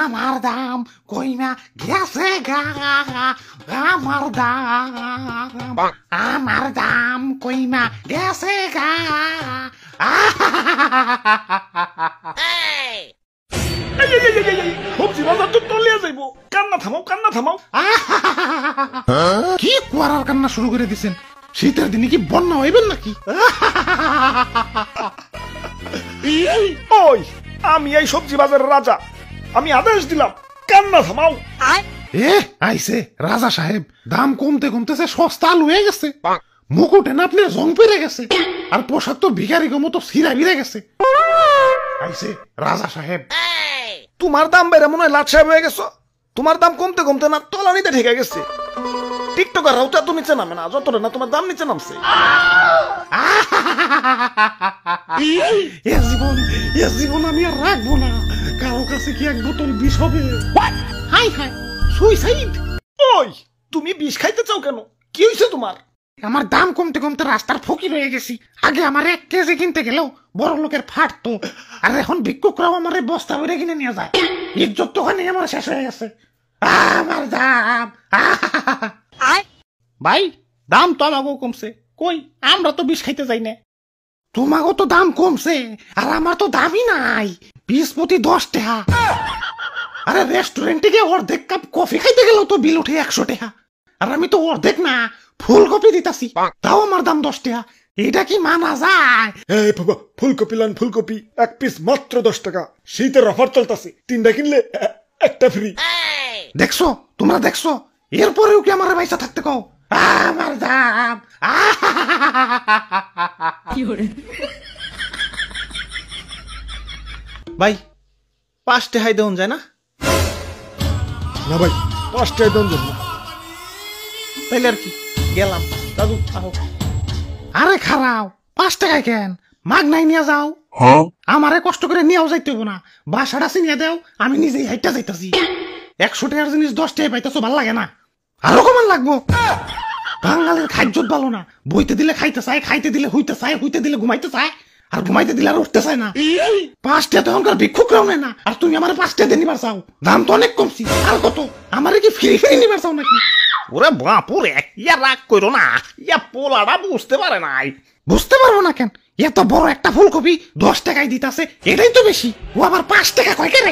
আমার দাম কইমা গেছে গা আমার দাম কইমা গেছে গা সবজি বাজার তো তলিয়া যাইব কান্না থামাও কি কুয়ারার কান্না শুরু করে দিছেন শীতের দিনে কি বন্যা হইবেন নাকি ওই আমি এই সবজি বাজারের রাজা আমি আদেশ দিলাম কান্না থামাও আইছে রাজা সাহেব দাম কমতে কমতেছে সস্তা আলু হয়ে গেছে মুকুটে না আপনি জং পেরে গেছে আর পোশাক তো ভিখারি মতো সিরা বিরে গেছে আইছে রাজা সাহেব তোমার দাম বেড়ে মনে হয় লাট সাহেব হয়ে গেছো তোমার দাম কমতে কমতে না তলানিতে ঠেকে গেছে টিকটকার রাউটা তো নিচে নামে না যতটা না তোমার দাম নিচে নামছে এ জীবন আমি আর রাখবো না কারো কাছে কি এক বোতল বিষ হবে হাই হাই সুইসাইড ওই তুমি বিষ খাইতে চাও কেন কি হয়েছে তোমার আমার দাম কমতে কমতে রাস্তার ফকির হয়ে গেছি আগে আমার 1 কেজি কিনতে গেলেও বড় লোকের ফাটতো আর এখন ভিক্ষুকরাও আমার বস্তা ভরে কিনে নিয়ে যায় ইজ্জত তো ওখানে আমার শেষ হয়ে গেছে আমার দাম ভাই দাম তো আমাকেও কমছে কই আমরা তো বিষ খাইতে যাই না তোমাকেও তো দাম কমছে আর আমার তো দামই নাই 20 প্রতি 10 টাকা আরে রেস্টুরেন্টে গিয়ে অর্ধেক কাপ কফি খাইতে গেলেও তো বিল উঠে 100 টাকা আর আমি তো অর্ধেক না ফুলকপি দিতাছি তাও আমার দাম 10 টাকা এটা কি মানা যায় এই বাবা ফুলকপি লান ফুলকপি এক পিস মাত্র 10 টাকা শীতের অফার চলতেছে 3টা কিনলে একটা ফ্রি দেখছো তোমরা দেখছো এরপরেও কি আমার পয়সা থাকতে কও আমার দাম ভাই 5 টাকায় দেন যায় না না ভাই 5 টাকায় দেন না তাইলে আর কি গেলাম দাদু আহো আরে খারাও 5 টাকায় কেন মাগ নাই নিয়ে যাও আমারে কষ্ট করে নিয়েও যাইতে হবো না বাসাটা চিনিয়ে দেও আমি নিজেই হাইটা যাইতাছি 100 টাকার জিনিস 10 টাকায় পাইতেছো ভাল লাগে না আরো কমান লাগবো বাঙালির খাদ্য ভালো না বইতে দিলে খাইতে চায় খাইতে দিলে হইতে চায় হইতে দিলে ঘুমাইতে চায় আর ঘুমাইতে দিলে আর উঠতে চায় না 5 টাকা তো এখনকার ভিক্ষুকরাও নেয় না আর তুমি আমার 5 টাকা দিয়ে নিবার চাও দাম তো অনেক কমছি আর কত আমারে কি ফ্রি নিবার চাও নাকি ওরে বাপুরে ইয়া রাগ করো না ইয়া পোলাটা বুঝতে পারে নাই বুঝতে পারবো না কেন এত বড় একটা ফুলকপি 10 টাকায় দিতাছে এটাই তো বেশি ও আবার 5 টাকা কয় কেন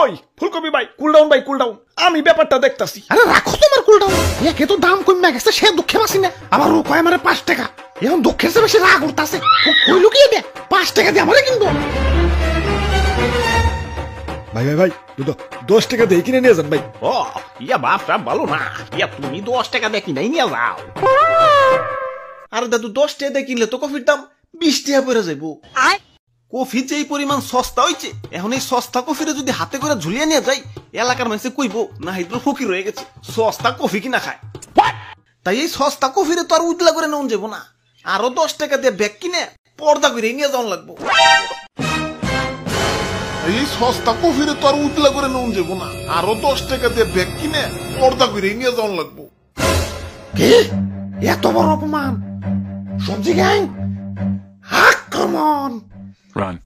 ওই ফুলকপি ভাই কুল ডাউন আমি ব্যাপারটা দেখতাছি আরে রাখো তোমার কুল ডাউন একে তো দাম কমে গেছে সে দুঃখে বাসি না আবার ও কয় আমারে 5 টাকা এখন দুঃখের চেয়ে বেশি রাগ উঠতাছে কই লুকিয়ে দে 5 টাকা দিয়ে আমারে কিনবো ভাই 10 টাকা দিয়ে কিনে নিয়ে যান ভাই ও ইয়া বাপটা ভালো না ইয়া তুমি 10 টাকা দিয়ে কিনাই নিয়ে যাও আরে দাদু 10 টাকা দিয়ে কিনলে তো কফির দাম 20 টাকা পড়ে যাইব কফি যে পরিমাণ সস্তা হইছে এখন এই সস্তা কফিরে যদি হাতে করে ঝুলিয়ে নিয়ে যাই এলাকার মানুষে কইব না হাইদ্র ফকির হয়ে গেছে সস্তা কফি কিনা খায় তাই এই সস্তা কফিরে তো আর উদলা করে নেওয়া যাবো না আরো 10 টাকা দিয়ে ব্যাগ কিনে পর্দা করে নিয়ে যাওয়া লাগবো এই সস্তা কফিরে তো আর উতলা করে নেওয়া যাবো না আরো 10 টাকা দিয়ে ব্যাগ কিনে পর্দা করে নিয়ে যাওয়া লাগবো কি এত বড় অপমান সবজি গ্যাং আক্রমণ Run.